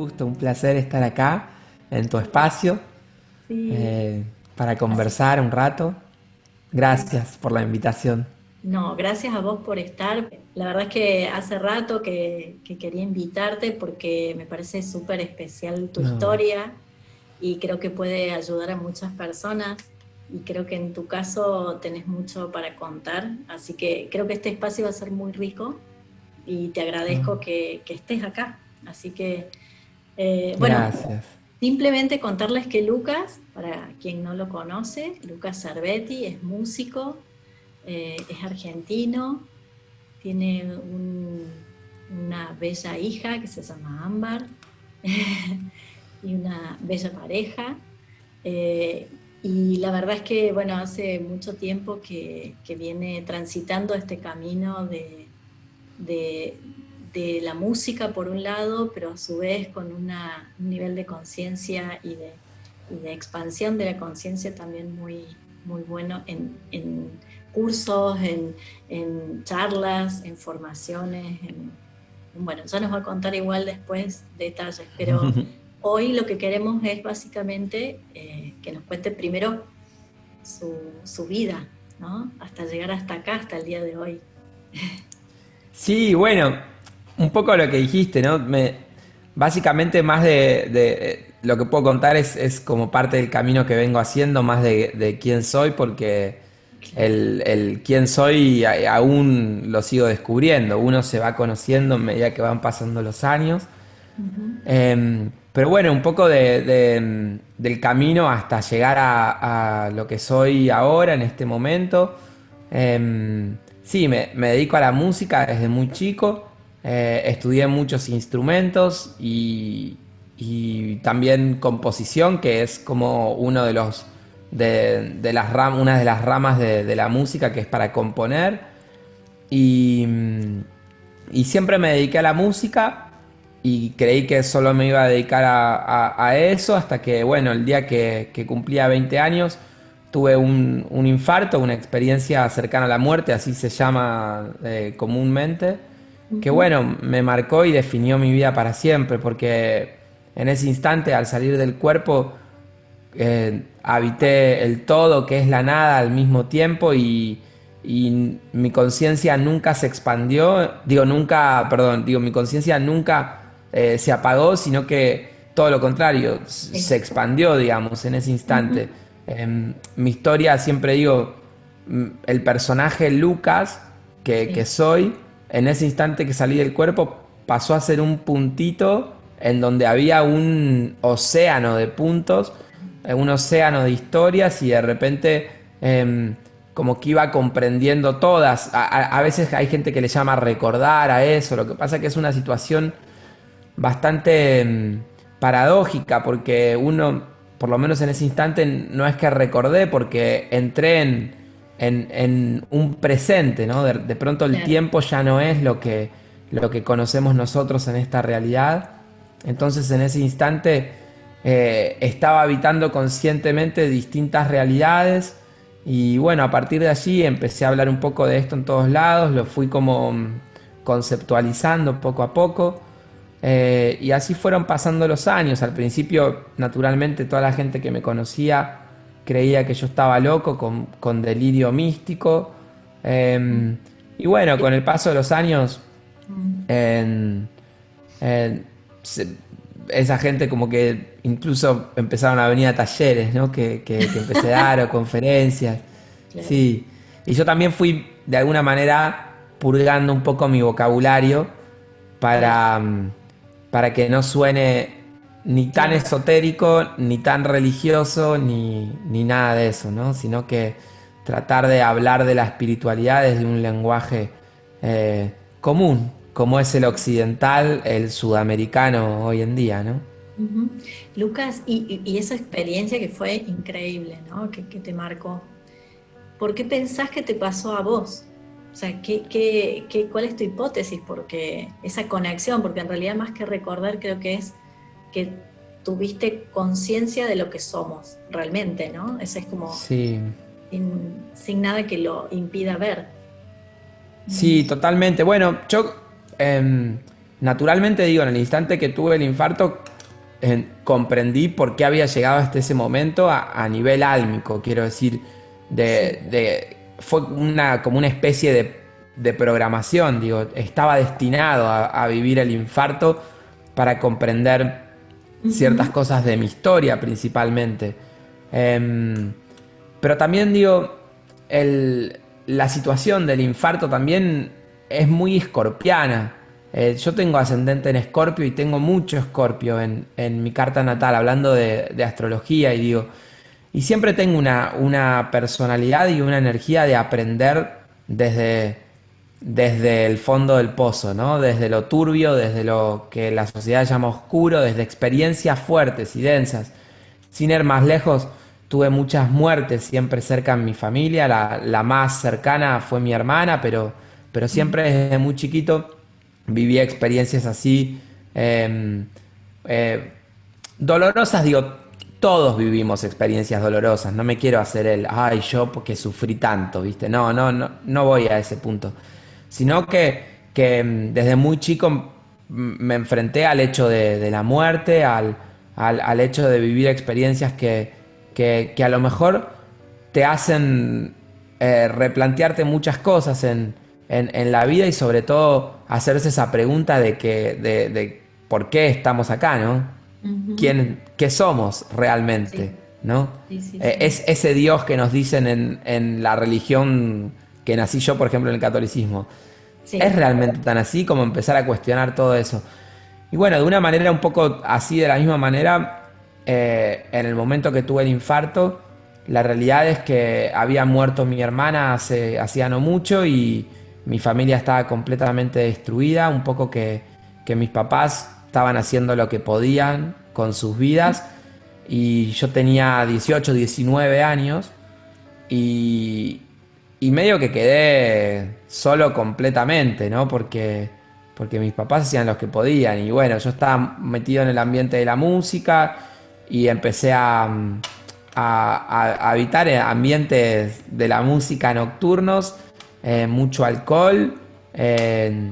gusto, un placer estar acá en tu espacio Sí, eh, para así, conversar un rato. sí. Gracias por la invitación. No, gracias a vos por estar. La verdad es que hace rato que quería invitarte porque me parece súper especial tu No, historia y creo que puede ayudar a muchas personas y creo que en tu caso tenés mucho para contar, así que creo que este espacio va a ser muy rico y te no, agradezco que estés acá. Así que, bueno, gracias. simplemente contarles que Lucas, para quien no lo conoce, Lucas Cervetti es músico, es argentino, tiene una bella hija que se llama Ámbar y una bella pareja. Y la verdad es que, bueno, hace mucho tiempo que viene transitando este camino de, de la música por un lado, pero a su vez con un nivel de conciencia y de expansión de la conciencia también muy bueno en cursos, en charlas, en formaciones, bueno, ya nos va a contar igual después detalles, pero hoy lo que queremos es básicamente que nos cuente primero su vida, ¿no? Hasta llegar hasta acá, hasta el día de hoy. Sí, bueno, un poco lo que dijiste, ¿no? Básicamente más de lo que puedo contar es como parte del camino que vengo haciendo, más de quién soy, porque Claro. el quién soy aún lo sigo descubriendo. Uno se va conociendo a medida que van pasando los años. Ujú. Pero bueno, un poco del camino hasta llegar a lo que soy ahora, en este momento. Sí, me dedico a la música desde muy chico. Estudié muchos instrumentos y también composición, que es como uno de los de las una de las ramas de la música que es para componer. Y, y siempre me dediqué a la música y creí que solo me iba a dedicar a eso hasta que, bueno, el día que cumplía 20 años tuve un infarto, una experiencia cercana a la muerte, así se llama comúnmente, que Ujú. bueno, me marcó y definió mi vida para siempre, porque en ese instante al salir del cuerpo habité el todo, que es la nada al mismo tiempo y mi conciencia nunca se expandió, digo nunca, perdón, digo mi conciencia nunca se apagó, sino que todo lo contrario, se Sí. expandió, digamos, en ese instante. Ujú. Mi historia, siempre digo, el personaje Lucas que Sí. soy, en ese instante que salí del cuerpo, pasó a ser un puntito en donde había un océano de puntos, un océano de historias y de repente como que iba comprendiendo todas. A veces hay gente que le llama recordar a eso, lo que pasa es que es una situación bastante paradójica porque uno, por lo menos en ese instante, no es que recordé porque entré en un presente, ¿no? De pronto el Claro. tiempo ya no es lo que conocemos nosotros en esta realidad. Entonces en ese instante estaba habitando conscientemente distintas realidades y bueno, a partir de allí empecé a hablar un poco de esto en todos lados, lo fui como conceptualizando poco a poco. Y así fueron pasando los años. Al principio, naturalmente, toda la gente que me conocía creía que yo estaba loco, con delirio místico. Mm. Y bueno, con Eh, el paso de los años, mm. en- en- se- esa gente como que incluso empezaron a venir a talleres, ¿no? Que empecé a dar o conferencias. Claro. Sí. Y yo también fui de alguna manera purgando un poco mi vocabulario Claro. para, para que no suene ni tan Claro. esotérico, ni tan religioso, ni nada de eso, ¿no? Sino que tratar de hablar de la espiritualidad desde un lenguaje común, como es el occidental, el sudamericano hoy en día, ¿no? Ujú. Lucas, y esa experiencia que fue increíble, ¿no? Que te marcó. ¿Por qué pensás que te pasó a vos? O sea, ¿cuál es tu hipótesis? Porque esa conexión, porque en realidad más que recordar creo que es que tuviste conciencia de lo que somos realmente, ¿no? Ese es como Sí, sin nada que lo impida ver. sí, Mm. totalmente. Bueno, yo naturalmente digo, en el instante que tuve el infarto, comprendí por qué había llegado hasta ese momento a nivel álmico, quiero decir, Sí. fue como una especie de programación, digo, estaba destinado a vivir el infarto para comprender ciertas Ujú. cosas de mi historia principalmente. Em, pero también digo, la situación del infarto también es muy escorpiana. Yo tengo ascendente en Escorpio y tengo mucho Escorpio en mi carta natal, hablando de astrología, y digo, y siempre tengo una personalidad y una energía de aprender desde el fondo del pozo, ¿no? Desde lo turbio, desde lo que la sociedad llama oscuro, desde experiencias fuertes y densas. Sin ir más lejos, tuve muchas muertes siempre cerca en mi familia. La más cercana fue mi hermana, pero siempre desde muy chiquito viví experiencias así, eh, eh, dolorosas. Digo, todos vivimos experiencias dolorosas. No me quiero hacer ay, yo porque sufrí tanto, ¿viste? No, no, no, no voy a ese punto. Sino que desde muy chico me enfrenté al hecho de la muerte, al hecho de vivir experiencias que a lo mejor te hacen replantearte muchas cosas en la vida, y sobre todo hacerse esa pregunta de por qué estamos acá, ¿no? Ujú. ¿Qué somos realmente? Sí, ¿No? sí, sí, sí. Es ese Dios que nos dicen en la religión que nací yo, por ejemplo, en el catolicismo. ¿Es Sí. realmente tan así como empezar a cuestionar todo eso? Y bueno, de una manera un poco así, de la misma manera, en el momento que tuve el infarto, la realidad es que había muerto mi hermana hacía no mucho, y mi familia estaba completamente destruida, un poco que mis papás estaban haciendo lo que podían con sus vidas, y yo tenía 18 19 años, y, y medio que quedé solo completamente, ¿no? Porque mis papás hacían lo que podían. Y bueno, yo estaba metido en el ambiente de la música y empecé a habitar en ambientes de la música nocturnos, mucho alcohol, eh,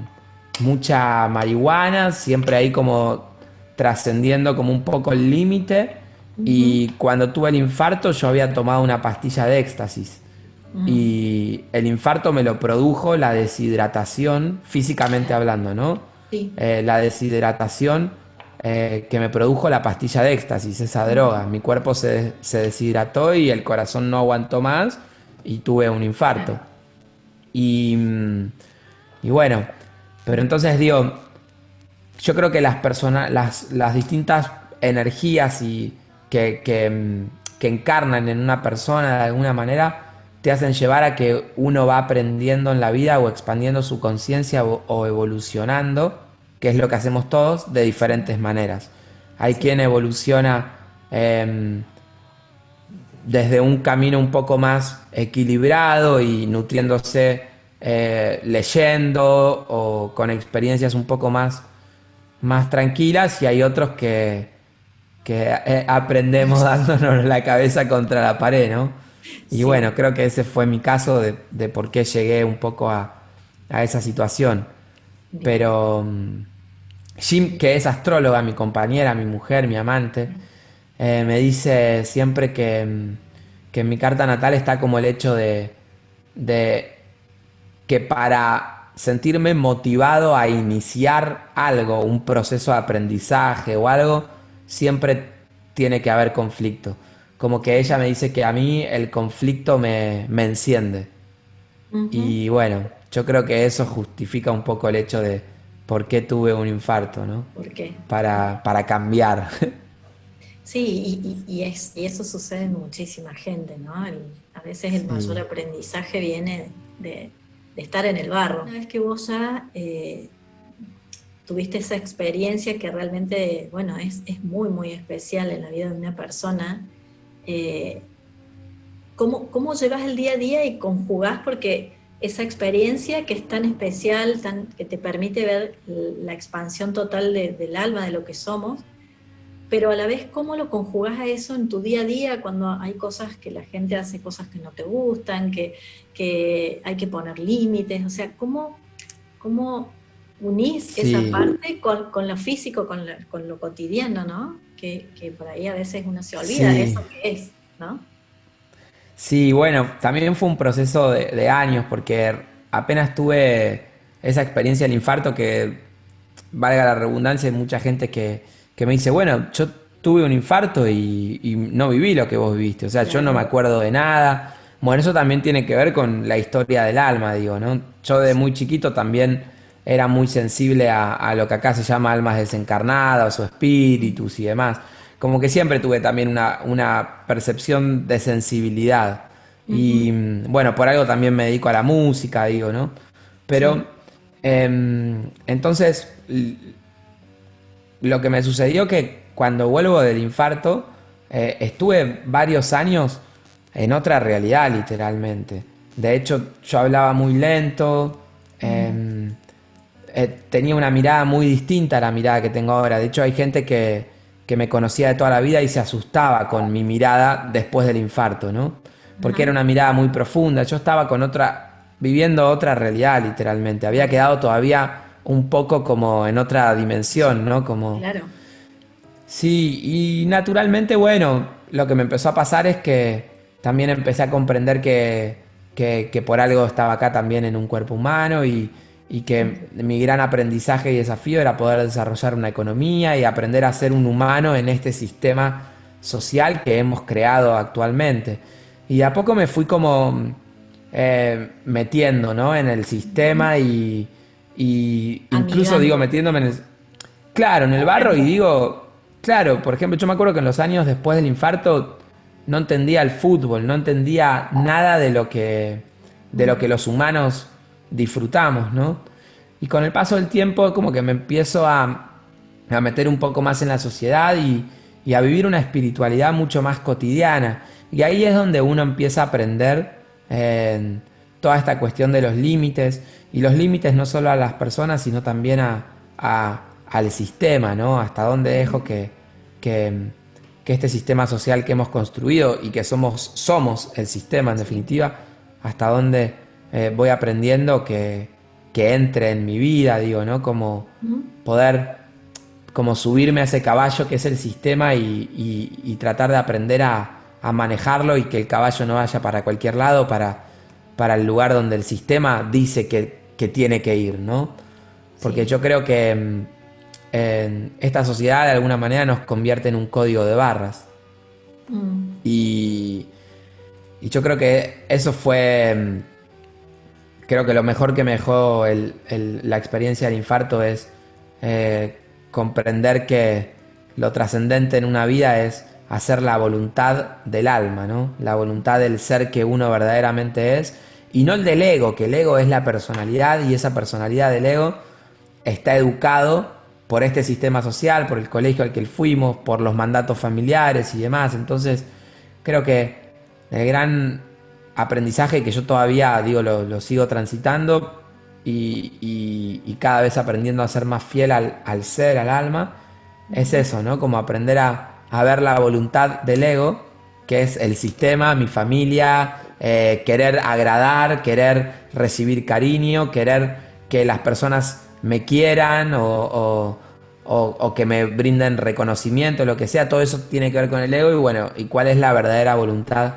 mucha marihuana, siempre ahí como trascendiendo como un poco el límite. Ujú. Y cuando tuve el infarto yo había tomado una pastilla de éxtasis. Mm. Y el infarto me lo produjo la deshidratación, físicamente Claro. hablando, ¿no? Sí. La deshidratación que me produjo la pastilla de éxtasis, esa droga. Ujú. Mi cuerpo se deshidrató y el corazón no aguantó más y tuve un infarto. Claro. Y, y bueno, pero entonces digo, yo creo que las personas, las distintas energías que encarnan en una persona de alguna manera te hacen llevar a que uno va aprendiendo en la vida o expandiendo su conciencia o evolucionando, que es lo que hacemos todos, de Sí, diferentes maneras. Hay quien sí. evoluciona desde un camino un poco más equilibrado y nutriéndose, leyendo o con experiencias un poco más tranquilas, y hay otros que aprendemos dándonos la cabeza contra la pared, ¿no? Y bueno, Sí, creo que ese fue mi caso de por qué llegué un poco a esa situación. bien. Pero Jim, que es astróloga, mi compañera, mi mujer, mi amante, me dice siempre que en mi carta natal está como el hecho de que para sentirme motivado a iniciar algo, un proceso de aprendizaje o algo, siempre tiene que haber conflicto. Como que ella me dice que a mí el conflicto me enciende. Ujú. Y bueno, yo creo que eso justifica un poco el hecho de por qué tuve un infarto, ¿no? ¿Por qué? Para cambiar. Sí, y eso sucede en muchísima gente, ¿no? A veces el mayor Sí. aprendizaje viene de estar en el barro. Una vez que vos ya tuviste esa experiencia que realmente, bueno, es muy, muy especial en la vida de una persona, eh, ¿cómo llevas el día a día y conjugás? Porque esa experiencia que es tan especial, que te permite ver la expansión total del alma, de lo que somos, pero a la vez, ¿cómo lo conjugás a eso en tu día a día cuando hay cosas que la gente hace, cosas que no te gustan, que hay que poner límites? O sea, ¿cómo unís esa Sí, parte con lo físico, con lo cotidiano, ¿no? Que por ahí a veces uno se olvida de eso sí. que es, ¿no? Sí, bueno, también fue un proceso de años porque apenas tuve esa experiencia del infarto que, valga la redundancia, hay mucha gente que me dice, bueno, yo tuve un infarto y no viví lo que vos viviste, o sea, yo no me Claro, acuerdo de nada. Bueno, eso también tiene que ver con la historia del alma, digo, ¿no? Yo de sí. muy chiquito también era muy sensible a lo que acá se llama almas desencarnadas o Mm, espíritus y demás. Como que siempre tuve también una percepción de sensibilidad. Y ujú, bueno, por algo también me dedico a la música, digo, ¿no? Pero sí, entonces lo que me sucedió que cuando vuelvo del infarto, estuve varios años en otra realidad, literalmente. De hecho, yo hablaba muy lento, mm, eh, tenía una mirada muy distinta a la mirada que tengo ahora. De hecho, hay gente que me conocía de toda la vida y se asustaba con mi mirada después del infarto, ¿no? Porque ajá, era una mirada muy profunda. Yo estaba con otra, viviendo otra realidad, literalmente. Había quedado todavía un poco como en otra dimensión, ¿no? Como, claro. sí, y naturalmente, bueno, lo que me empezó a pasar es que también empecé a comprender que por algo estaba acá también en un cuerpo humano y que mi gran aprendizaje y desafío era poder desarrollar una economía y aprender a ser un humano en este sistema social que hemos creado actualmente. Y a poco me fui como metiendo, ¿no? En el Ujú. sistema y incluso digo Amigándote, metiéndome en el, digamos. claro, en el barro y Claro. digo, claro, por ejemplo, yo me acuerdo que en los años después del infarto no entendía el fútbol, no entendía nada de lo que Mm, los humanos disfrutamos, ¿no? Y con el paso del tiempo como que me empiezo a meter un poco más en la sociedad y a vivir una espiritualidad mucho más cotidiana. Y ahí es donde uno empieza a aprender toda esta cuestión de los límites, y los límites no solo a las personas, sino también al sistema, ¿no? Hasta dónde dejo ujú. que, que este sistema social que hemos construido y que somos el sistema en Sí. definitiva, hasta dónde voy aprendiendo que entre en mi vida, digo, ¿no? Como Ujú. poder como subirme a ese caballo que es el sistema y tratar de aprender a manejarlo y que el caballo no vaya para cualquier lado, para el lugar donde el sistema dice que tiene que ir, ¿no? Porque Sí. yo creo que esta sociedad de alguna manera nos convierte en un código de barras. Mm, Y, y yo creo que eso fue, creo que lo mejor que me dejó la experiencia del infarto es comprender que lo trascendente en una vida es hacer la voluntad del alma, ¿no? La voluntad del ser que uno verdaderamente es y no el del ego, que el ego es la personalidad y esa personalidad del ego está educado por este sistema social, por el colegio al que fuimos, por los mandatos familiares y demás. Entonces, creo que el gran aprendizaje que yo todavía, digo, lo sigo transitando y cada vez aprendiendo a ser más fiel al ser, al alma, es ujú. eso, ¿no? Como aprender a ver la voluntad del ego, que es el sistema, mi familia, querer agradar, querer recibir cariño, querer que las personas me quieran o que me brinden reconocimiento, lo que sea, todo eso tiene que ver con el ego y bueno, y cuál es la verdadera voluntad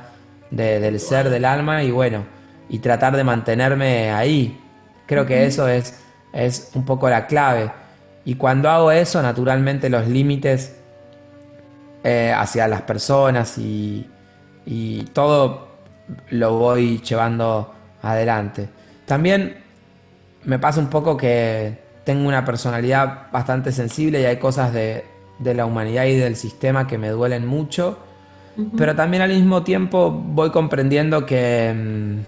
De del tu ser, del alma. alma y bueno, y tratar de mantenerme ahí. Creo que Ujú. eso es un poco la clave. Y cuando hago eso, naturalmente los límites hacia las personas y todo lo voy llevando adelante. También me pasa un poco que tengo una personalidad bastante sensible y hay cosas de la humanidad y del sistema que me duelen mucho, pero Ujú. también al mismo tiempo voy comprendiendo que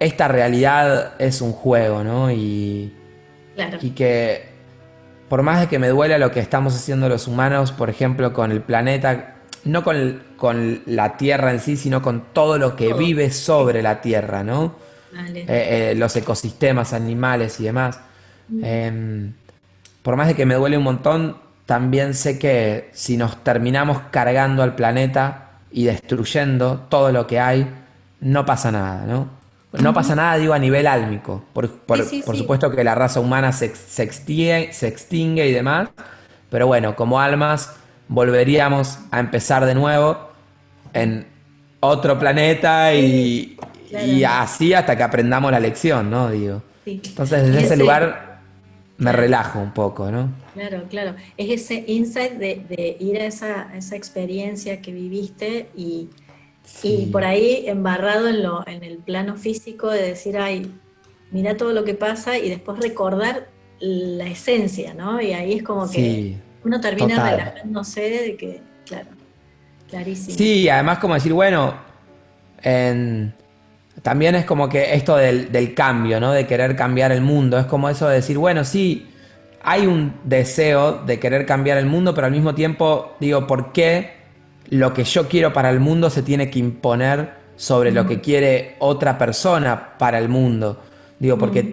esta realidad es un juego, ¿no? Claro. Y que por más de que me duela lo que estamos haciendo los humanos, por ejemplo, con el planeta, no con la Tierra en sí, sino con todo lo que Todo. vive Sí. sobre la Tierra, ¿no? Vale. Los ecosistemas, animales y demás. Mm, Eh, por más de que me duele un montón, también sé que si nos terminamos cargando al planeta y destruyendo todo lo que hay, no pasa nada, ¿no? No pasa nada, digo, a nivel álmico. Sí, sí, Por sí. supuesto que la raza humana se extingue y demás, pero bueno, como almas volveríamos a empezar de nuevo en otro planeta Sí, y claro, así hasta que aprendamos la lección, ¿no? Digo. sí. Entonces, Es desde ese ese, lugar me claro, relajo un poco, ¿no? claro, claro. Es ese insight de ir a esa experiencia que viviste y por Sí, ahí embarrado en el plano físico de decir, ay, mira todo lo que pasa y después recordar la esencia, ¿no? Y ahí es como que sí, uno termina total. relajándose de que, claro, clarísimo. Sí, además como decir, bueno, en- también es como que esto del cambio, ¿no? De querer cambiar el mundo. Es como eso de decir, bueno, sí, hay un deseo de querer cambiar el mundo, pero al mismo tiempo digo, ¿por qué lo que yo quiero para el mundo se tiene que imponer sobre lo que Mm, quiere otra persona para el mundo? Digo, porque mm,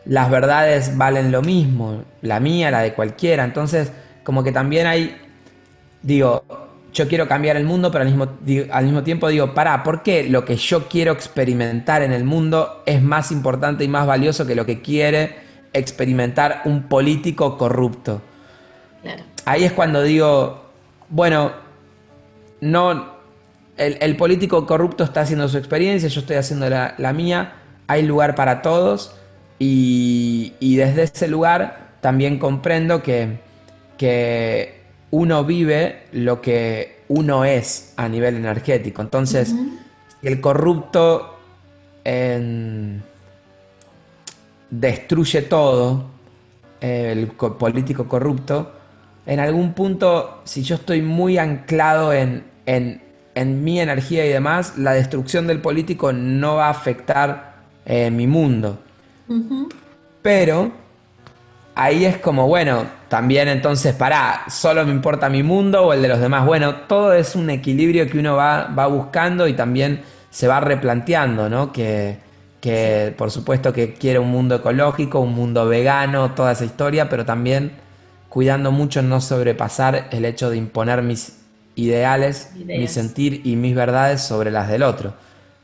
las verdades valen lo mismo, la mía, la de cualquiera. Entonces, como que también hay digo, yo quiero cambiar el mundo, pero al mismo tiempo digo, pará, ¿por qué lo que yo quiero experimentar en el mundo es más importante y más valioso que lo que quiere experimentar un político corrupto? claro. Ahí es cuando digo, bueno, no, el político corrupto está haciendo su experiencia, yo estoy haciendo la mía, hay lugar para todos y desde ese lugar también comprendo que uno vive lo que uno es a nivel energético. Entonces, Ujú, si el corrupto en- destruye todo, político corrupto, en algún punto, si yo estoy muy anclado en mi energía y demás, la destrucción del político no va a afectar mi mundo. ujú, Pero ahí es como, bueno, también entonces, pará, ¿solo me importa mi mundo o el de los demás? Bueno, todo es un equilibrio que uno va buscando y también se va replanteando, ¿no? sí, Que por supuesto que quiere un mundo ecológico, un mundo vegano, toda esa historia, pero también cuidando mucho no sobrepasar el hecho de imponer mis ideales, mi ideas. sentir y mis verdades sobre las del otro.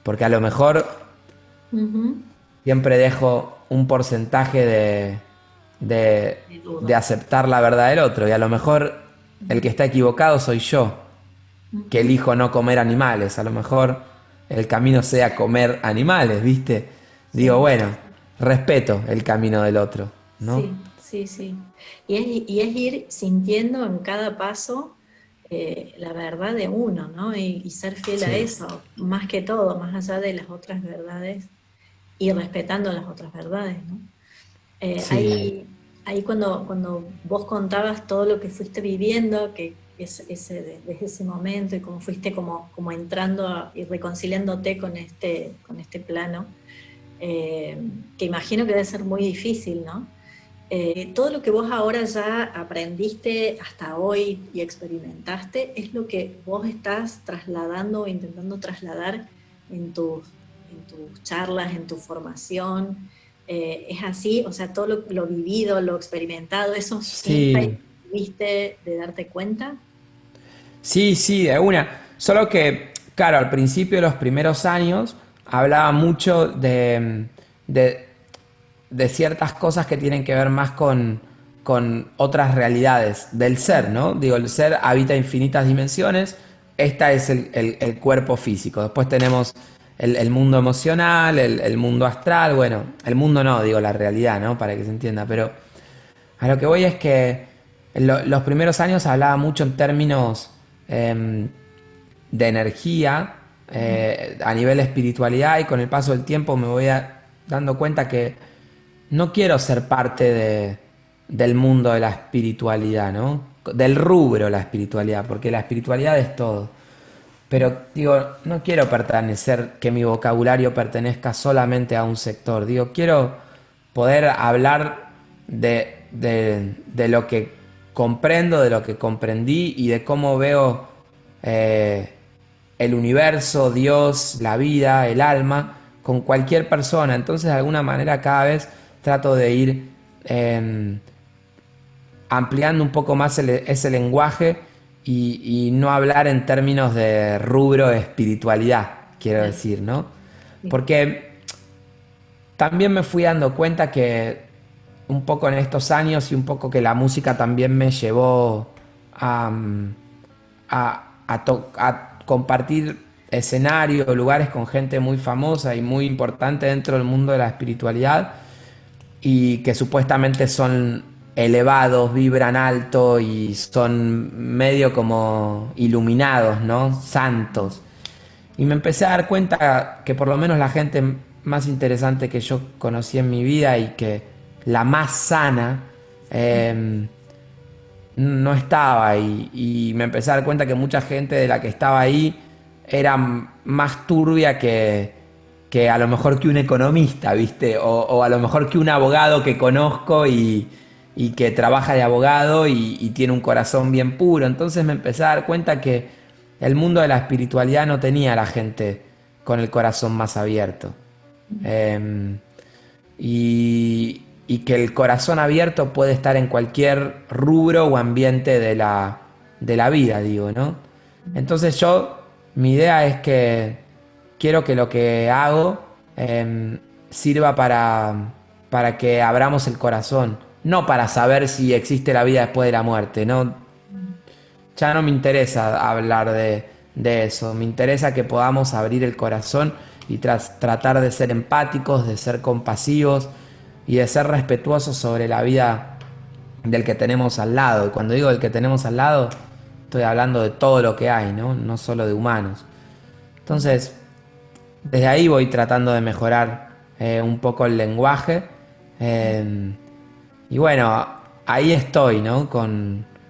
Porque a lo mejor Ujú, siempre dejo un porcentaje de de duda. aceptar la verdad del otro. Y a lo mejor el que está equivocado soy yo, que Ujú, elijo no comer animales. A lo mejor el camino sea comer animales, ¿viste? Digo, sí, bueno, respeto el camino del otro, ¿no? sí, sí, sí. Y es ir sintiendo en cada paso la verdad de uno, ¿no? Y ser fiel a Sí, eso, más que todo, más allá de las otras verdades y respetando las otras verdades, ¿no? sí, Ahí cuando vos contabas todo lo que fuiste viviendo, que es desde ese momento y cómo fuiste como entrando y reconciliándote con este plano, eh, que imagino que debe ser muy difícil, ¿no? Todo lo que vos ahora ya aprendiste hasta hoy y experimentaste es lo que vos estás trasladando o intentando trasladar en en tus charlas, en tu formación. ¿Es así? O sea, todo lo vivido, lo experimentado, esos insights sí, que tuviste de darte cuenta. sí, sí, de una. Solo que, claro, al principio de los primeros años hablaba mucho de de ciertas cosas que tienen que ver más con otras realidades del ser, ¿no? Digo, el ser habita infinitas dimensiones, esta es el cuerpo físico, después tenemos el mundo emocional, el mundo astral, bueno, el mundo no, digo, la realidad, ¿no? Para que se entienda, pero a lo que voy es que en los primeros años hablaba mucho en términos de energía, Ujú. a nivel de espiritualidad y con el paso del tiempo me voy dando cuenta que no quiero ser parte del mundo de la espiritualidad, ¿no? Del rubro de la espiritualidad, porque la espiritualidad es todo. Pero digo, no quiero pertenecer, que mi vocabulario pertenezca solamente a un sector. Digo, quiero poder hablar de lo que comprendo, de lo que comprendí y de cómo veo eh, el universo, Dios, la vida, el alma, con cualquier persona. Entonces, de alguna manera, cada vez trato de ir eh, ampliando un poco más ese lenguaje y no hablar en términos de rubro de espiritualidad, quiero Claro, decir, ¿no? sí. Porque también me fui dando cuenta que un poco en estos años y un poco que la música también me llevó a, a compartir escenario, lugares con gente muy famosa y muy importante dentro del mundo de la espiritualidad y que supuestamente son elevados, vibran alto y son medio como iluminados, ¿no? Santos. Y me empecé a dar cuenta que por lo menos la gente más interesante que yo conocí en mi vida y que la más sana no estaba ahí. Y me empecé a dar cuenta que mucha gente de la que estaba ahí era más turbia que a lo mejor que un economista, ¿viste? O a lo mejor que un abogado que conozco y que trabaja de abogado y tiene un corazón bien puro. Entonces me empecé a dar cuenta que el mundo de la espiritualidad no tenía a la gente con el corazón más abierto. Eh, y que el corazón abierto puede estar en cualquier rubro o ambiente de la vida, digo, ¿no? Entonces mi idea es que quiero que lo que hago sirva para que abramos el corazón, no para saber si existe la vida después de la muerte, ¿no? Ya no me interesa hablar de eso, me interesa que podamos abrir el corazón y tratar de ser empáticos, de ser compasivos y de ser respetuosos sobre la vida del que tenemos al lado. Y cuando digo del que tenemos al lado, estoy hablando de todo lo que hay, ¿no? No solo de humanos. Entonces, desde ahí voy tratando de mejorar un poco el lenguaje. eh, y bueno, ahí estoy, ¿no?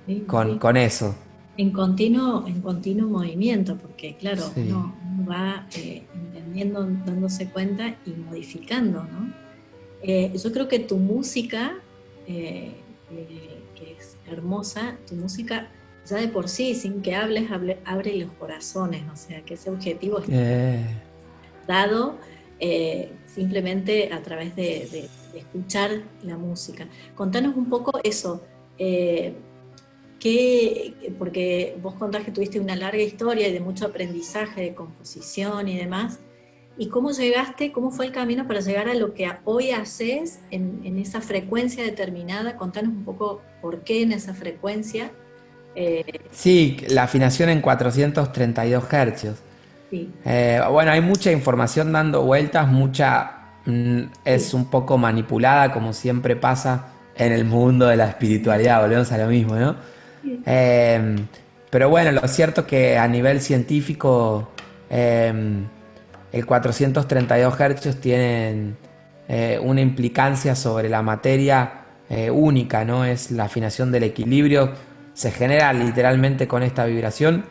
Sí, sí. Con eso. En continuo movimiento, porque claro, Sí. uno va entendiendo, dándose cuenta y modificando, ¿no? Yo creo que tu música, que es hermosa, tu música ya de por sí, sin que hables, abre los corazones, o sea, que ese objetivo está Eh, dado simplemente a través de escuchar la música. Contanos un poco eso. Porque vos contás que tuviste una larga historia y de mucho aprendizaje de composición y demás, ¿y cómo llegaste, cómo fue el camino para llegar a lo que hoy haces en esa frecuencia determinada? Contanos un poco por qué en esa frecuencia. Eh, sí, la afinación en 432 hercios. sí, Bueno, hay mucha información dando vueltas, es sí, un poco manipulada, como siempre pasa en el mundo de la espiritualidad, volvemos a lo mismo, ¿no? sí. Eh, pero bueno, lo cierto es que a nivel científico eh, el 432 hercios tienen una implicancia sobre la materia única, ¿no? Es la afinación del equilibrio. Se genera literalmente con esta vibración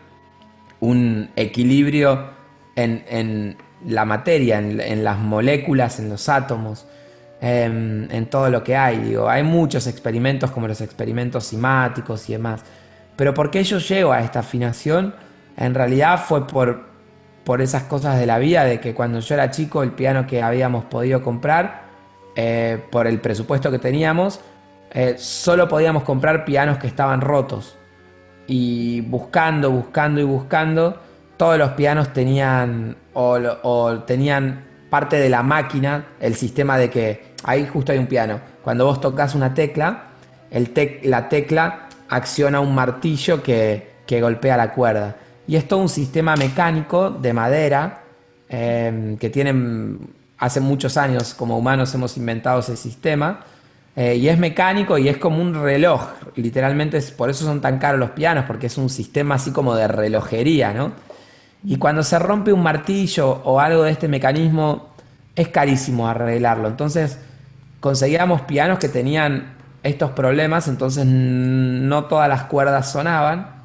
un equilibrio en la materia, en las moléculas, en los átomos, en todo lo que hay. Digo, hay muchos experimentos como los experimentos cimáticos y demás. Pero ¿por qué yo llego a esta afinación? En realidad fue por esas cosas de la vida, de que cuando yo era chico el piano que habíamos podido comprar, por el presupuesto que teníamos, solo podíamos comprar pianos que estaban rotos y buscando y buscando, todos los pianos tenían o tenían parte de la máquina, el sistema de que ahí justo hay un piano. Cuando vos tocas una tecla, la tecla acciona un martillo que golpea la cuerda. Y es todo un sistema mecánico de madera que tienen hace muchos años como humanos hemos inventado ese sistema y es mecánico y es como un reloj. Literalmente por eso son tan caros los pianos, porque es un sistema así como de relojería, ¿no? Y cuando se rompe un martillo o algo de este mecanismo, es carísimo arreglarlo. Entonces conseguíamos pianos que tenían estos problemas, entonces no todas las cuerdas sonaban,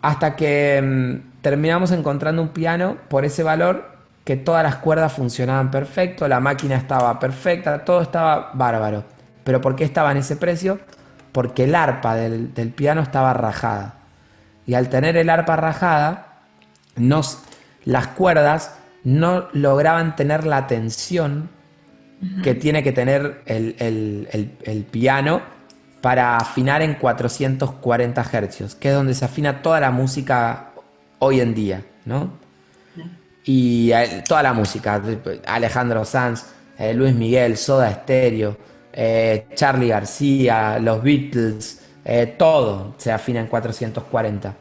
hasta que terminamos encontrando un piano por ese valor que todas las cuerdas funcionaban perfecto, la máquina estaba perfecta, todo estaba bárbaro. ¿Pero por qué estaba en ese precio? Porque el arpa del piano estaba rajada. Y al tener el arpa rajada, las cuerdas no lograban tener la tensión que Ajá, tiene que tener el piano para afinar en 440 hercios, que es donde se afina toda la música hoy en día, ¿no? claro. toda la música, Alejandro Sanz, Luis Miguel, Soda Stereo, Charly García, los Beatles, todo se afina en 440.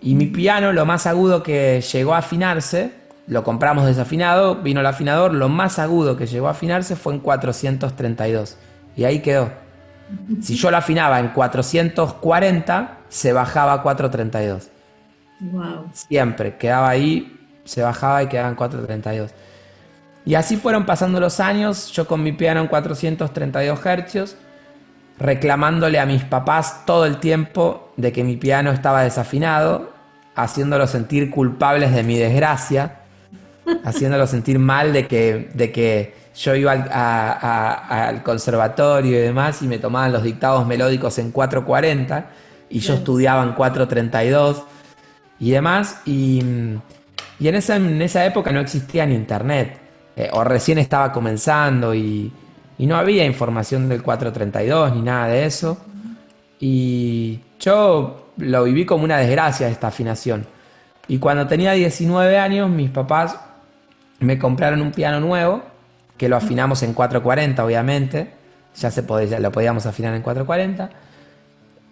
Y mi piano, lo más agudo que llegó a afinarse, lo compramos desafinado, vino el afinador, lo más agudo que llegó a afinarse fue en 432. Y ahí quedó. Si yo lo afinaba en 440, se bajaba a 432. Wow. Siempre, quedaba ahí, se bajaba y quedaba en 432. Y así fueron pasando los años, yo con mi piano en 432 hercios, reclamándole a mis papás todo el tiempo de que mi piano estaba desafinado, haciéndolos sentir culpables de mi desgracia, haciéndolos sentir mal de que yo iba al conservatorio y demás y me tomaban los dictados melódicos en 440 y yo estudiaba en 432 y demás. Y en esa época no existía ni internet, o recién estaba comenzando y no había información del 432 ni nada de eso. Y yo lo viví como una desgracia esta afinación. Y cuando tenía 19 años, mis papás me compraron un piano nuevo, que lo afinamos en 440, obviamente. Ya lo podíamos afinar en 440.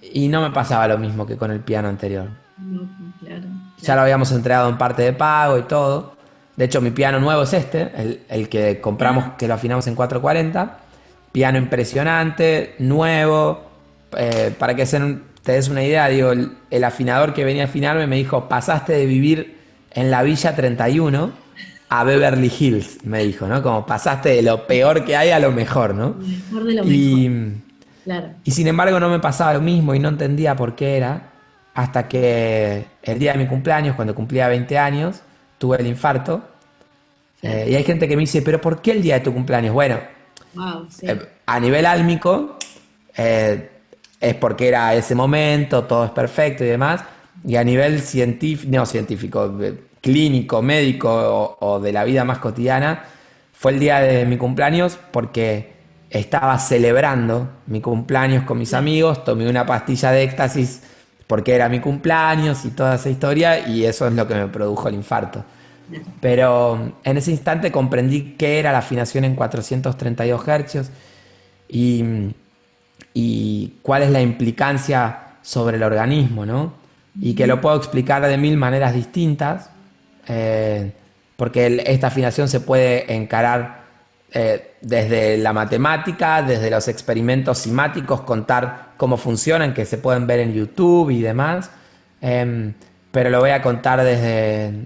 Y no me pasaba lo mismo que con el piano anterior. No, claro, Ya lo claro. habíamos entregado en parte de pago y todo. De hecho, mi piano nuevo es este, el que compramos, que lo afinamos en 440. Piano impresionante, nuevo. Para que te des una idea, digo, el afinador que venía a afinarme me dijo, pasaste de vivir en la Villa 31 a Beverly Hills, me dijo, ¿no? Como pasaste de lo peor que hay a lo mejor, ¿no? Lo mejor de lo mejor, Y, claro. y sin embargo no me pasaba lo mismo y no entendía por qué era, hasta que el día de mi cumpleaños, cuando cumplía 20 años, tuve el infarto. Claro. Y hay gente que me dice, pero ¿por qué el día de tu cumpleaños? Bueno, Wow, sí. a nivel álmico, es porque era ese momento, todo es perfecto y demás. Y a nivel científico, no científico, clínico, médico o de la vida más cotidiana, fue el día de mi cumpleaños porque estaba celebrando mi cumpleaños con mis Claro. amigos, tomé una pastilla de éxtasis porque era mi cumpleaños y toda esa historia y eso es lo que me produjo el infarto. Claro. Pero en ese instante comprendí qué era la afinación en 432 hercios y, y cuál es la implicancia sobre el organismo, ¿no? Y que lo puedo explicar de mil maneras distintas, eh, porque esta afinación se puede encarar desde la matemática, desde los experimentos simáticos, contar cómo funcionan, que se pueden ver en YouTube y demás, pero lo voy a contar desde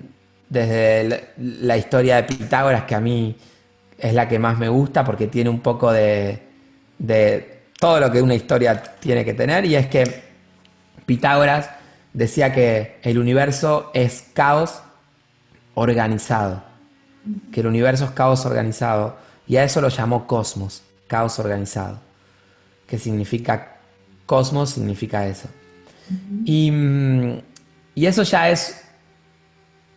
la historia de Pitágoras, que a mí es la que más me gusta porque tiene un poco de todo lo que una historia tiene que tener, y es que Pitágoras decía que el universo es caos organizado, que el universo es caos organizado, y a eso lo llamó cosmos, caos organizado, que significa cosmos, significa eso. Y, y eso ya es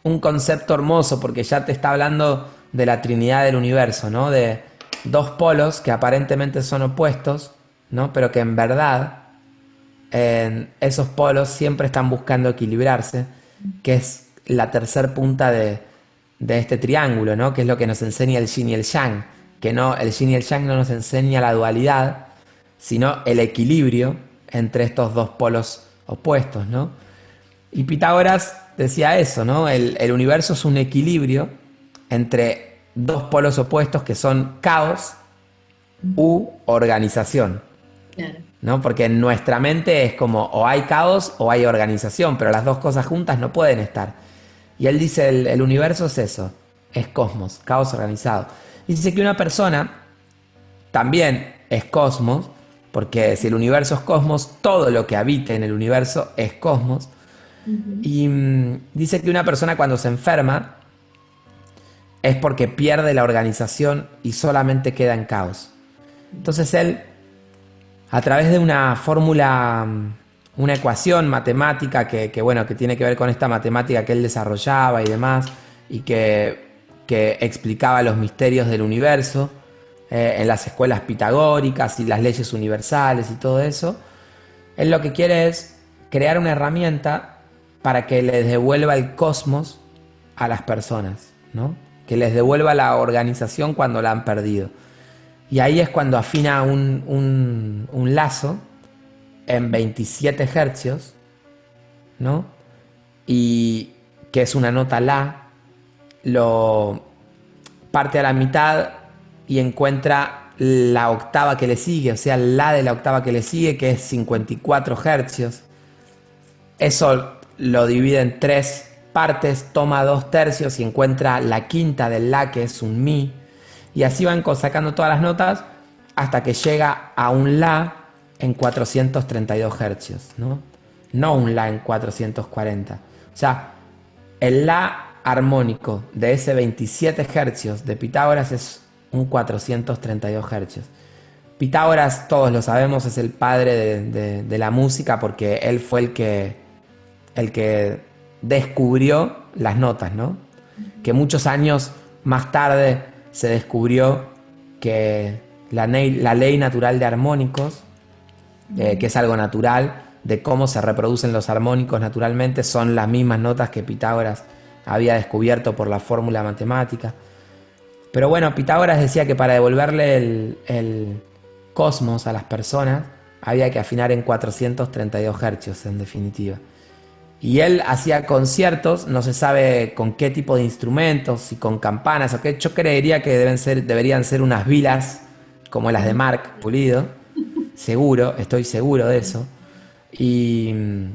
un concepto hermoso porque ya te está hablando de la Trinidad del universo, ¿no? De dos polos que aparentemente son opuestos, ¿no? Pero que en verdad esos polos siempre están buscando equilibrarse, que es la tercer punta de este triángulo, ¿no? Que es lo que nos enseña el yin y el yang, que no, el yin y el yang no nos enseña la dualidad, sino el equilibrio entre estos dos polos opuestos, ¿no? Y Pitágoras decía eso, ¿no? El universo es un equilibrio entre dos polos opuestos que son caos u organización, Claro. ¿no? Porque en nuestra mente es como o hay caos o hay organización, pero las dos cosas juntas no pueden estar. Y él dice, el universo es eso, es cosmos, caos organizado. Y dice que una persona también es cosmos, porque si el universo es cosmos, todo lo que habite en el universo es cosmos. Ujú. Y dice que una persona cuando se enferma es porque pierde la organización y solamente queda en caos. Entonces él, a través de una fórmula, una ecuación matemática bueno, que tiene que ver con esta matemática que él desarrollaba y demás, y que explicaba los misterios del universo en las escuelas pitagóricas y las leyes universales y todo eso, él lo que quiere es crear una herramienta para que le devuelva el cosmos a las personas. ¿no? Que les devuelva la organización cuando la han perdido. Y ahí es cuando afina un lazo en 27 hercios, ¿no? Y que es una nota La, lo parte a la mitad y encuentra la octava que le sigue, o sea, La de la octava que le sigue, que es 54 hercios. Eso lo divide en tres partes, toma 2 tercios y encuentra la quinta del La, que es un Mi. Y así van sacando todas las notas hasta que llega a un La en 432 hercios, ¿no? No un La en 440. O sea, el La armónico de ese 27 hercios de Pitágoras es un 432 hercios. Pitágoras, todos lo sabemos, es el padre de la música porque él fue el que descubrió las notas, ¿no? Que muchos años más tarde se descubrió que la ley natural de armónicos, que es algo natural, de cómo se reproducen los armónicos naturalmente, son las mismas notas que Pitágoras había descubierto por la fórmula matemática. Pero bueno, Pitágoras decía que para devolverle el cosmos a las personas había que afinar en 432 hercios, en definitiva. Y él hacía conciertos, no se sabe con qué tipo de instrumentos, si con campanas o qué. Yo creería que deberían ser unas vilas como las de Marc Pulido. Seguro, estoy seguro de eso. Y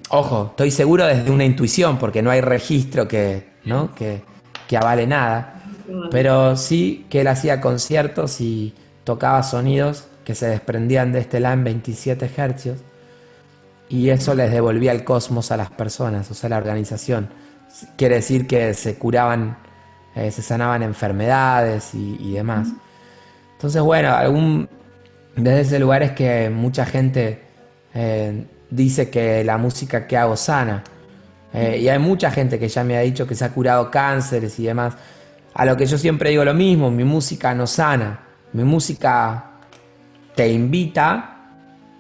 ojo, estoy seguro desde una intuición, porque no hay registro ¿no? que avale nada. Pero sí que él hacía conciertos y tocaba sonidos que se desprendían de este La en 27 hercios. Y eso les devolvía el cosmos a las personas, o sea, la organización. Quiere decir que se curaban, se sanaban enfermedades y demás. Entonces, bueno, desde ese lugar es que mucha gente dice que la música que hago sana. Y hay mucha gente que ya me ha dicho que se ha curado cánceres y demás. A lo que yo siempre digo lo mismo, mi música no sana. Mi música te invita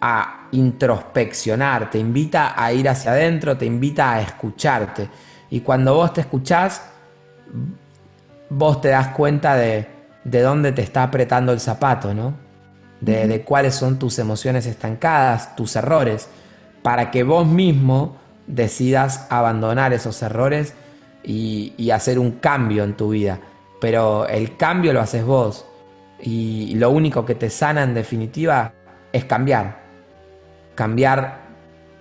a introspeccionar, te invita a ir hacia adentro, te invita a escucharte. Y cuando vos te escuchás, vos te das cuenta de dónde te está apretando el zapato, ¿no? De cuáles son tus emociones estancadas, tus errores, para que vos mismo decidas abandonar esos errores y hacer un cambio en tu vida. Pero el cambio lo haces vos. Y lo único que te sana en definitiva es cambiar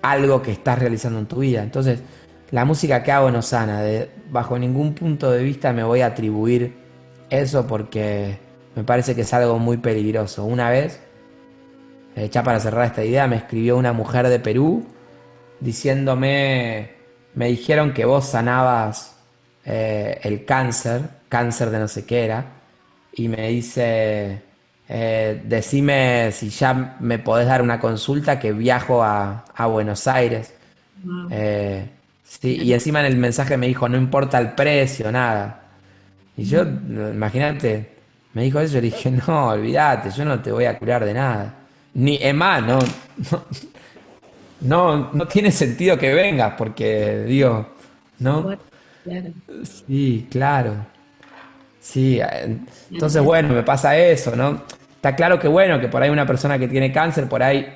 algo que estás realizando en tu vida. Entonces, la música que hago no sana. Bajo ningún punto de vista me voy a atribuir eso porque me parece que es algo muy peligroso. Una vez, ya para cerrar esta idea, me escribió una mujer de Perú diciéndome, me dijeron que vos sanabas el cáncer de no sé qué era, y me dice, decime si ya me podés dar una consulta que viajo a Buenos Aires. Wow. Sí, y encima en el mensaje me dijo, no importa el precio, nada. Y yo, imagínate, me dijo eso, yo le dije, no, olvídate, yo no te voy a curar de nada. Ni, es más, no tiene sentido que vengas, porque, digo, ¿no? Fuerte, claro, Sí, claro. Sí, claro, entonces bueno, me pasa eso, ¿no? Está claro que bueno, que por ahí una persona que tiene cáncer, por ahí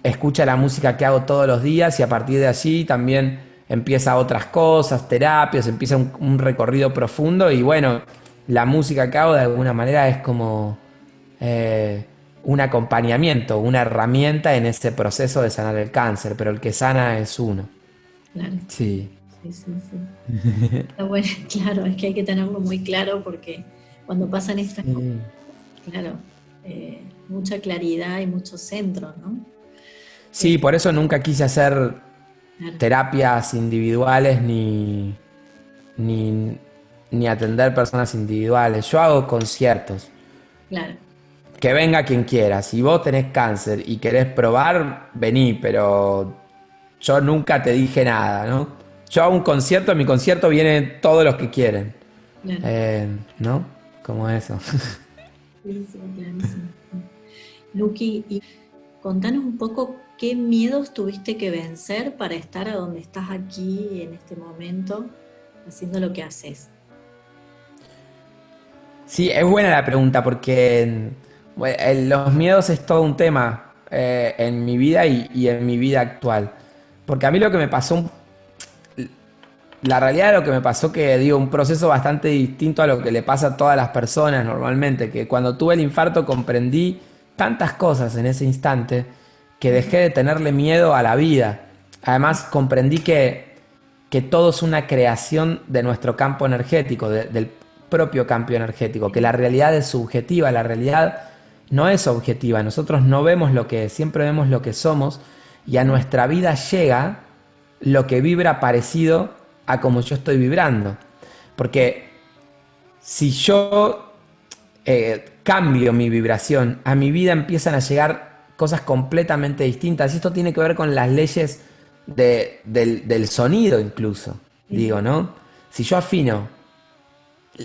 escucha la música que hago todos los días y a partir de allí también empieza otras cosas, terapias, empieza un recorrido profundo y bueno, la música que hago de alguna manera es como eh, un acompañamiento, una herramienta en ese proceso de sanar el cáncer, pero el que sana es uno. claro. Sí. Sí, sí, sí. Está bueno, claro, es que hay que tenerlo muy claro porque cuando pasan estas cosas, Sí. claro, mucha claridad y mucho centro, ¿no? Eh, Sí, por eso nunca quise hacer claro, terapias individuales ni, ni atender personas individuales. Yo hago conciertos. claro, Que venga quien quiera. Si vos tenés cáncer y querés probar, vení, pero yo nunca te dije nada, ¿no? Yo hago un concierto, en mi concierto vienen todos los que quieren. claro. ¿No? Como eso. Sí, sí, clarísimo. Luqui, y contanos un poco qué miedos tuviste que vencer para estar a donde estás aquí en este momento, haciendo lo que haces. Sí, es buena la pregunta porque bueno, los miedos es todo un tema en mi vida y en mi vida actual. Porque a mí lo que me pasó, la realidad de lo que me pasó que digo, un proceso bastante distinto a lo que le pasa a todas las personas normalmente, que cuando tuve el infarto comprendí tantas cosas en ese instante que dejé de tenerle miedo a la vida. Además comprendí que todo es una creación de nuestro campo energético, del propio campo energético, que la realidad es subjetiva, la realidad no es objetiva, nosotros no vemos lo que es, siempre vemos lo que somos y a nuestra vida llega lo que vibra parecido a como yo estoy vibrando. Porque si yo cambio mi vibración, a mi vida empiezan a llegar cosas completamente distintas. Y esto tiene que ver con las leyes del sonido incluso, digo, ¿no? Si yo afino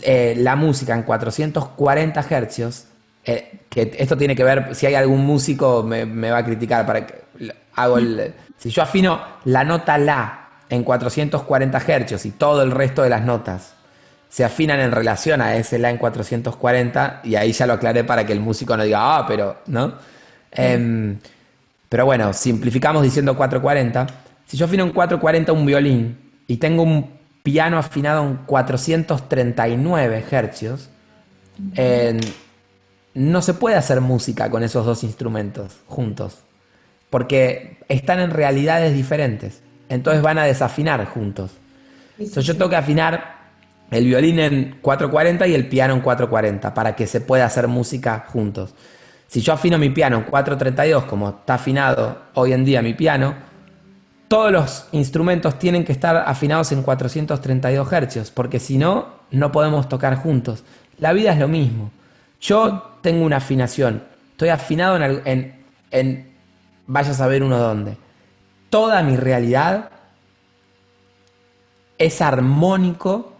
la música en 440 hercios, que esto tiene que ver, si hay algún músico me va a criticar, si yo afino la nota La en 440 hercios y todo el resto de las notas se afinan en relación a ese La en 440, y ahí ya lo aclaré para que el músico no diga, pero, ¿no? Em, pero bueno, simplificamos diciendo 440. Si yo afino en 440 un violín y tengo un piano afinado en 439 hercios, eh, no se puede hacer música con esos dos instrumentos juntos, porque están en realidades diferentes. Entonces van a desafinar juntos. Sí, sí, Entonces yo sí. tengo que afinar el violín en 440 y el piano en 440 para que se pueda hacer música juntos. Si yo afino mi piano en 432, como está afinado hoy en día mi piano, todos los instrumentos tienen que estar afinados en 432 hercios, porque si no, no podemos tocar juntos. La vida es lo mismo. Yo tengo una afinación, estoy afinado vaya a saber uno dónde. Toda mi realidad es armónico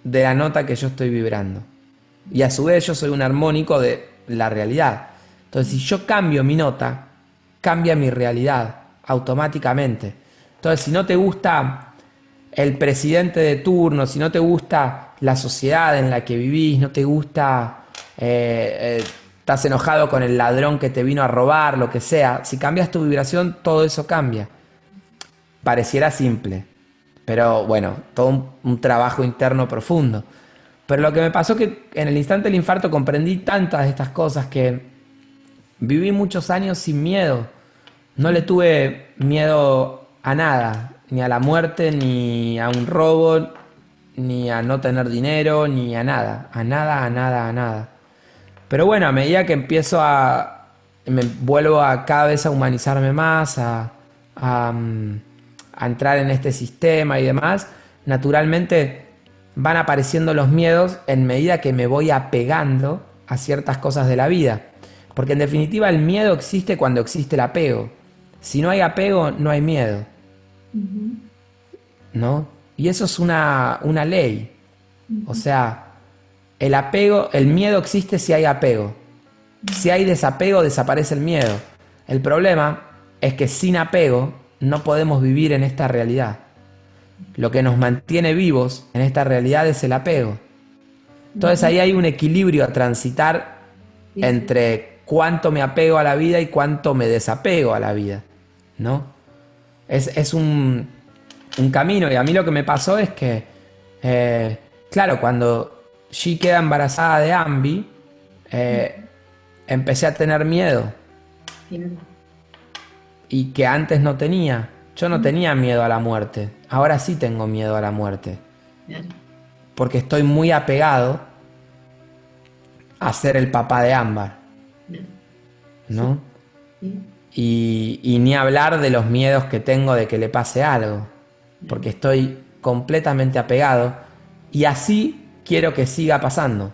de la nota que yo estoy vibrando. Y a su vez yo soy un armónico de la realidad. Entonces si yo cambio mi nota, cambia mi realidad automáticamente. Entonces si no te gusta el presidente de turno, si no te gusta la sociedad en la que vivís, no te gusta, estás enojado con el ladrón que te vino a robar, lo que sea, si cambias tu vibración, todo eso cambia. Pareciera simple, pero bueno, todo un trabajo interno profundo. Pero lo que me pasó que en el instante del infarto comprendí tantas de estas cosas que viví muchos años sin miedo. No le tuve miedo a nada, ni a la muerte, ni a un robo, ni a no tener dinero, ni a nada, a nada, a nada, a nada. Pero bueno, a medida que me vuelvo a cada vez a humanizarme más, a entrar en este sistema y demás, naturalmente van apareciendo los miedos en medida que me voy apegando a ciertas cosas de la vida. Porque en definitiva el miedo existe cuando existe el apego. Si no hay apego, no hay miedo, Ujú. ¿no? Y eso es una ley. O sea, el apego, el miedo existe si hay apego. Si hay desapego, desaparece el miedo. El problema es que sin apego no podemos vivir en esta realidad. Lo que nos mantiene vivos en esta realidad es el apego. Entonces ahí hay un equilibrio a transitar Sí, sí. entre cuánto me apego a la vida y cuánto me desapego a la vida, ¿no? Es un camino, y a mí lo que me pasó es que, claro, cuando G queda embarazada de Ambi, empecé a tener miedo, Claro, y que antes no tenía. Yo no tenía miedo a la muerte, ahora sí tengo miedo a la muerte, claro, porque estoy muy apegado a ser el papá de Ámbar, claro. Sí, ¿no? sí, Y ni hablar de los miedos que tengo de que le pase algo, claro. porque estoy completamente apegado y así quiero que siga pasando.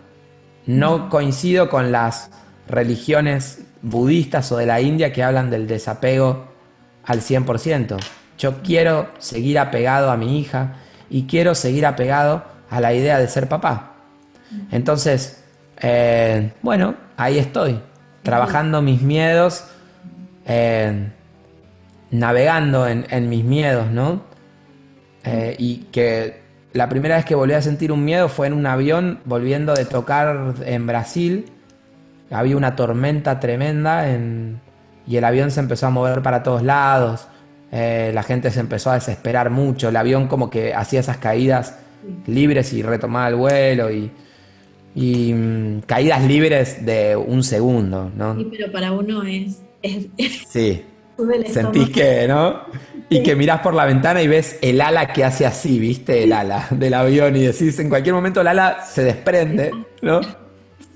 No coincido con las religiones budistas o de la India que hablan del desapego al 100%. Yo quiero seguir apegado a mi hija y quiero seguir apegado a la idea de ser papá. Entonces, bueno, ahí estoy, Estoy. trabajando mis miedos, eh, navegando en mis miedos, ¿no? Y que la primera vez que volví a sentir un miedo fue en un avión volviendo de tocar en Brasil. Había una tormenta tremenda y el avión se empezó a mover para todos lados. La gente se empezó a desesperar mucho. El avión como que hacía esas caídas Sí, libres y retomaba el vuelo y caídas libres de un segundo, sí, ¿no? pero para uno Sí, sube el sentís estómago. que, ¿no? Y que Sí, mirás por la ventana y ves el ala que hace así, ¿viste? El ala del avión y decís, en cualquier momento el ala se desprende, ¿no?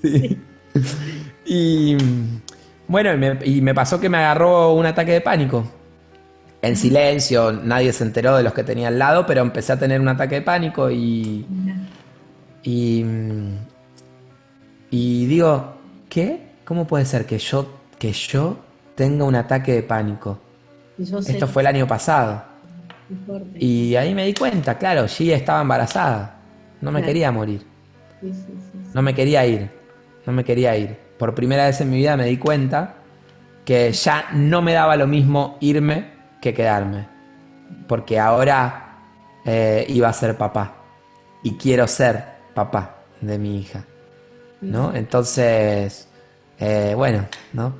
Sí. sí. Y bueno, y me pasó que me agarró un ataque de pánico. En Ah, silencio, nadie se enteró de los que tenía al lado, pero empecé a tener un ataque de pánico mira, y, y digo, ¿qué? ¿Cómo puede ser que yo tenga un ataque de pánico? y yo sé Esto lo fue el año pasado. que es fuerte. Y ahí me di cuenta, claro, G estaba embarazada. No me Claro, quería morir. sí, sí, sí, No sí. me quería ir. No me quería ir. Por primera vez en mi vida me di cuenta que ya no me daba lo mismo irme que quedarme. Porque ahora iba a ser papá. Y quiero ser papá de mi hija. Sí, ¿No? sí. Entonces, bueno, ¿no?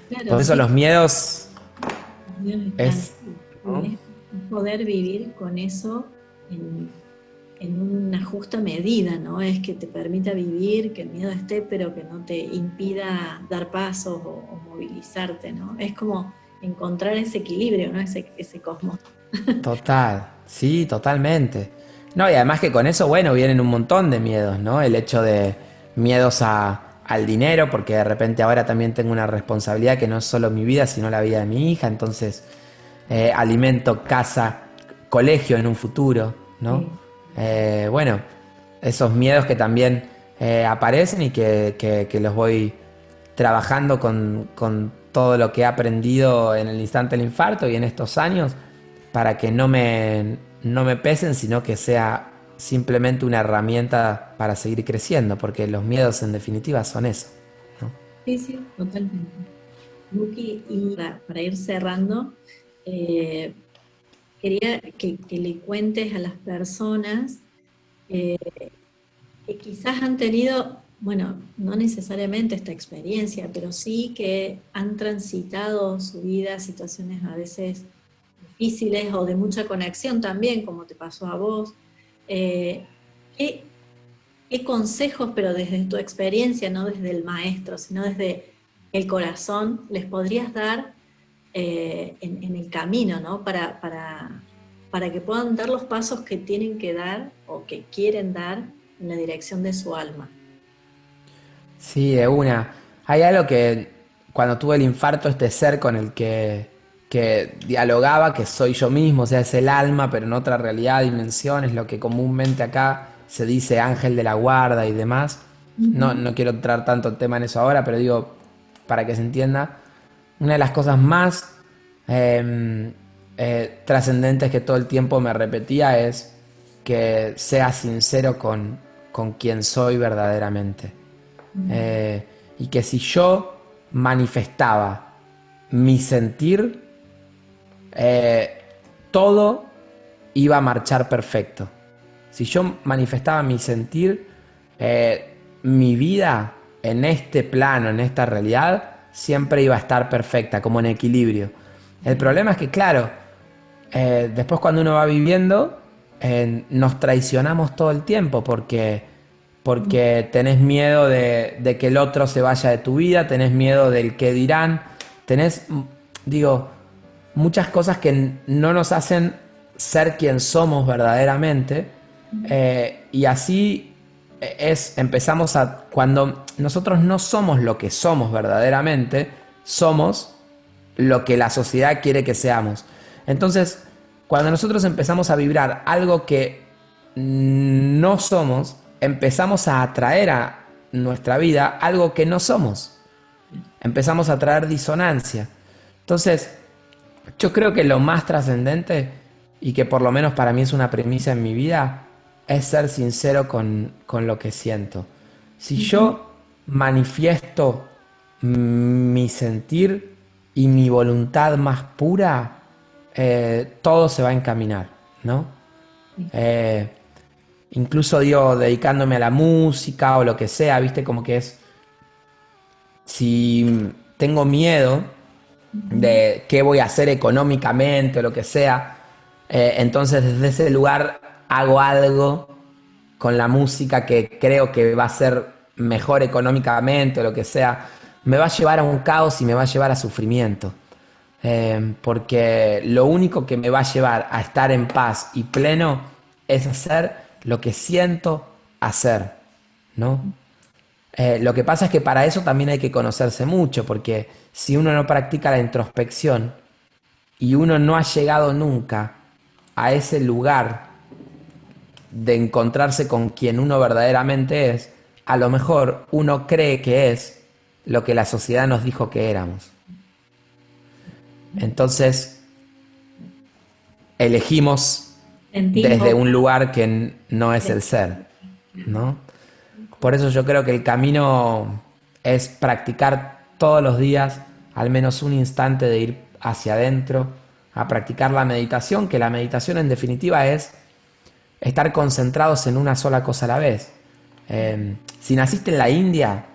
Claro, Por eso sí, los miedos los míos están. es... ¿no? Y es poder vivir con eso en una justa medida, ¿no? Es que te permita vivir, que el miedo esté, pero que no te impida dar pasos o movilizarte, ¿no? Es como encontrar ese equilibrio, ¿no? Ese cosmos. Total, sí, totalmente. No, y además que con eso, bueno, vienen un montón de miedos, ¿no? El hecho de miedos al dinero, porque de repente ahora también tengo una responsabilidad que no es solo mi vida, sino la vida de mi hija, entonces alimento, casa, colegio en un futuro, ¿no? Sí, Bueno, esos miedos que también aparecen y que los voy trabajando con todo lo que he aprendido en el instante del infarto y en estos años para que no me pesen, sino que sea simplemente una herramienta para seguir creciendo, porque los miedos en definitiva son eso, ¿no? sí, sí, totalmente. Luqui, y para ir cerrando, eh, quería que le cuentes a las personas eh, que quizás han tenido, bueno, no necesariamente esta experiencia, pero sí que han transitado su vida situaciones a veces difíciles o de mucha conexión también, como te pasó a vos. Eh, ¿qué, qué consejos, pero desde tu experiencia, no desde el maestro, sino desde el corazón, les podrías dar en el camino, ¿no? Para que puedan dar los pasos que tienen que dar o que quieren dar en la dirección de su alma. Sí, de una. Hay algo que cuando tuve el infarto, este ser con el que dialogaba, que soy yo mismo, o sea, es el alma, pero en otra realidad, dimensión, es lo que comúnmente acá se dice ángel de la guarda y demás. No, Ujú. no quiero entrar tanto en tema en eso ahora, pero digo, para que se entienda, una de las cosas más trascendentes que todo el tiempo me repetía es que sea sincero con quien soy verdaderamente. Mm. Eh, y que si yo manifestaba mi sentir, eh, todo iba a marchar perfecto. Si yo manifestaba mi sentir, mi vida en este plano, en esta realidad, siempre iba a estar perfecta, como en equilibrio. El Bien. problema es que, claro, después cuando uno va viviendo, nos traicionamos todo el tiempo Mm. porque tenés miedo de que el otro se vaya de tu vida, tenés miedo del que dirán, tenés, digo, muchas cosas que no nos hacen ser quien somos verdaderamente. Y así empezamos cuando nosotros no somos lo que somos verdaderamente, somos lo que la sociedad quiere que seamos. Entonces, cuando nosotros empezamos a vibrar algo que no somos, empezamos a atraer a nuestra vida algo que no somos. Empezamos a traer disonancia. Entonces, yo creo que lo más trascendente, y que por lo menos para mí es una premisa en mi vida, es ser sincero con lo que siento. Si Ujú. yo manifiesto mi sentir y mi voluntad más pura, todo se va a encaminar, ¿no? Sí. Eh, incluso digo, dedicándome a la música o lo que sea, ¿viste? Como que es, si tengo miedo Ujú. de qué voy a hacer económicamente o lo que sea, entonces desde ese lugar hago algo con la música que creo que va a ser mejor económicamente o lo que sea, me va a llevar a un caos y me va a llevar a sufrimiento. Porque lo único que me va a llevar a estar en paz y pleno es hacer lo que siento hacer, ¿no? Lo que pasa es que para eso también hay que conocerse mucho, porque si uno no practica la introspección y uno no ha llegado nunca a ese lugar de encontrarse con quien uno verdaderamente es, a lo mejor uno cree que es lo que la sociedad nos dijo que éramos. Entonces elegimos desde Sentimos. un lugar que no es el ser, ¿no? Por eso yo creo que el camino es practicar todos los días al menos un instante de ir hacia adentro, a practicar la meditación, que la meditación en definitiva es estar concentrados en una sola cosa a la vez. Si naciste en la India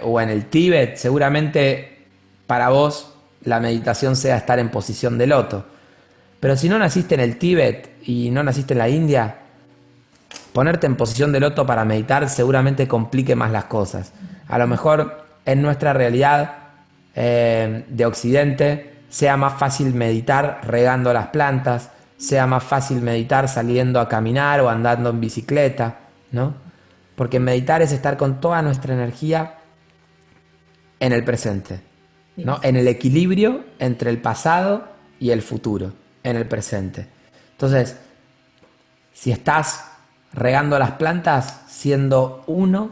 o en el Tíbet, seguramente para vos la meditación sea estar en posición de loto. Pero si no naciste en el Tíbet y no naciste en la India, ponerte en posición de loto para meditar seguramente complique más las cosas. A lo mejor en nuestra realidad de Occidente sea más fácil meditar regando las plantas, sea más fácil meditar saliendo a caminar o andando en bicicleta, ¿no? Porque meditar es estar con toda nuestra energía en el presente, Sí, ¿no? En el equilibrio entre el pasado y el futuro, en el presente. Entonces, si estás regando las plantas, siendo uno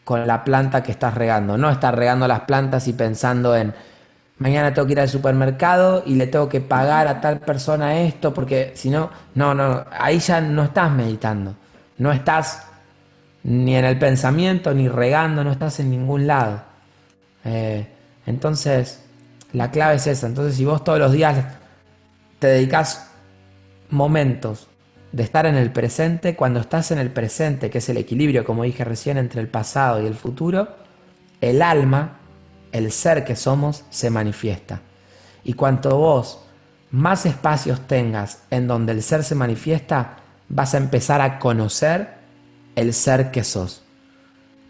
con la planta que estás regando, no estar regando las plantas y pensando en mañana tengo que ir al supermercado y le tengo que pagar a tal persona esto, porque si no, no, ahí ya no estás meditando, no estás ni en el pensamiento, ni regando, no estás en ningún lado. Eh, entonces, la clave es esa. Entonces, si vos todos los días te dedicas momentos de estar en el presente, cuando estás en el presente, que es el equilibrio, como dije recién, entre el pasado y el futuro, el alma, el ser que somos, se manifiesta. Y cuanto vos más espacios tengas en donde el ser se manifiesta, vas a empezar a conocer el ser que sos.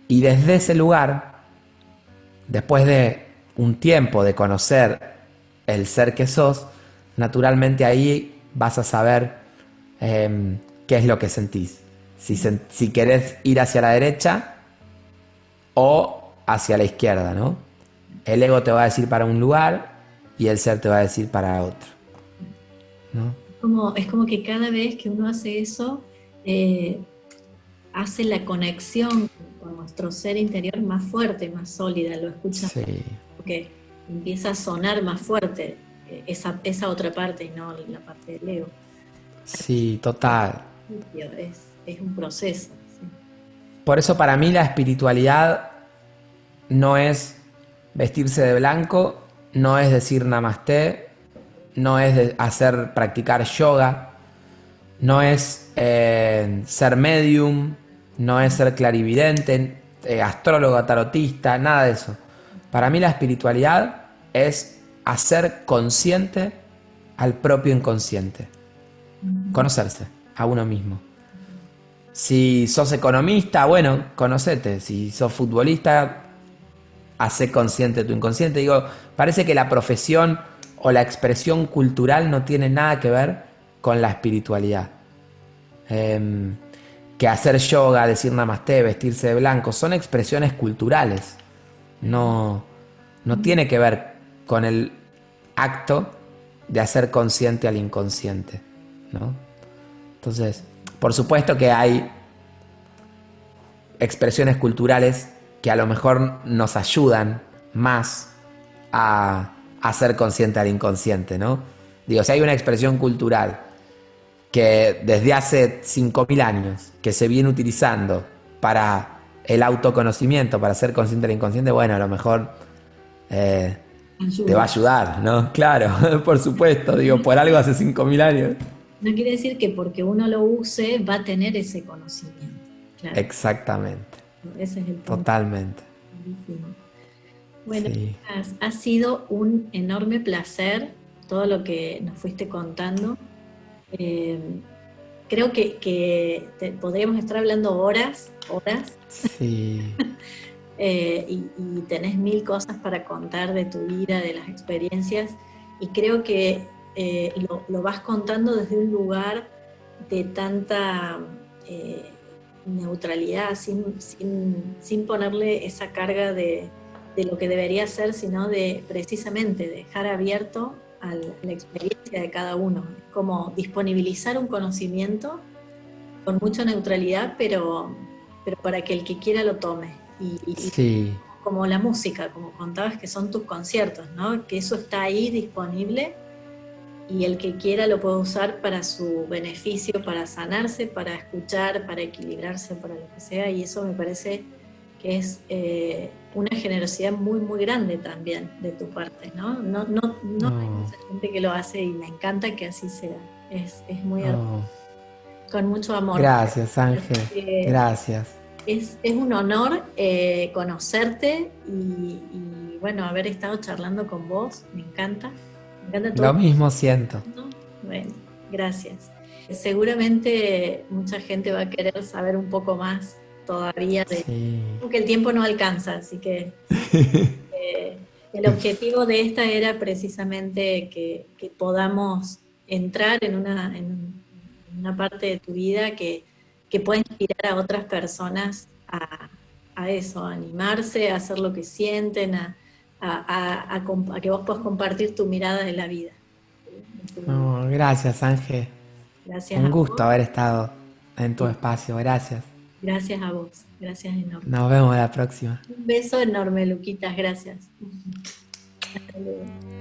Y desde ese lugar, después de un tiempo de conocer el ser que sos, naturalmente ahí vas a saber qué es lo que sentís. Si querés ir hacia la derecha o hacia la izquierda, ¿no? El ego te va a decir para un lugar y el ser te va a decir para otro, ¿no? es como que cada vez que uno hace eso, eh, hace la conexión con nuestro ser interior más fuerte, más sólida, lo escuchas Sí, porque empieza a sonar más fuerte esa otra parte y no la parte del ego. sí, total. Es un proceso. ¿Sí? Por eso para mí la espiritualidad no es vestirse de blanco, no es decir namaste, no es hacer practicar yoga, no es ser medium, no es ser clarividente, astrólogo, tarotista, nada de eso. Para mí la espiritualidad es hacer consciente al propio inconsciente, Ujú. conocerse a uno mismo. Si sos economista, bueno, conocete. Si sos futbolista, hacé consciente tu inconsciente. Digo, parece que la profesión o la expresión cultural no tiene nada que ver con la espiritualidad. Eh, que hacer yoga, decir namaste, vestirse de blanco, son expresiones culturales. No, no tiene que ver con el acto de hacer consciente al inconsciente, ¿no? Entonces, por supuesto que hay expresiones culturales que a lo mejor nos ayudan más a ser consciente al inconsciente, ¿no? Digo, si hay una expresión cultural que desde hace 5.000 años que se viene utilizando para el autoconocimiento, para ser consciente del inconsciente, bueno, a lo mejor te va a Ayuda. ayudar, ¿no? Claro, por supuesto, digo, por algo hace 5.000 años. no quiere decir que porque uno lo use va a tener ese conocimiento. Claro, Exactamente, ese es el punto. totalmente. Buenísimo. Bueno, Sí. ha sido un enorme placer todo lo que nos fuiste contando. Eh, Creo que podríamos estar hablando horas, horas, Sí. y tenés mil cosas para contar de tu vida, de las experiencias, y creo que lo vas contando desde un lugar de tanta neutralidad, sin ponerle esa carga de lo que debería ser, sino de precisamente dejar abierto a la experiencia de cada uno. Es como disponibilizar un conocimiento con mucha neutralidad, pero para que el que quiera lo tome. Y Sí. como la música, como contabas que son tus conciertos, ¿no? Que eso está ahí disponible y el que quiera lo puede usar para su beneficio, para sanarse, para escuchar, para equilibrarse, para lo que sea, y eso me parece que es una generosidad muy, muy grande también de tu parte, ¿no? No hay Oh, mucha gente que lo hace y me encanta que así sea. Es muy hermoso, oh. con mucho amor. Gracias, Así Ángel. que Gracias. es un honor conocerte y, bueno, haber estado charlando con vos. Me encanta. Me encanta todo Lo lo que mismo estás siento. haciendo. Bueno, gracias. Seguramente mucha gente va a querer saber un poco más todavía Sí. porque el tiempo no alcanza, así que el objetivo de esta era precisamente que podamos entrar en una parte de tu vida que pueda inspirar a otras personas a eso, a animarse, a hacer lo que sienten, a que vos puedas compartir tu mirada de la vida. Oh, gracias, Ángel. Gracias Un a gusto vos haber estado en tu y espacio. Gracias. gracias a vos. Gracias enorme. Nos vemos la próxima. Un beso enorme, Luquitas. Gracias. Hasta luego.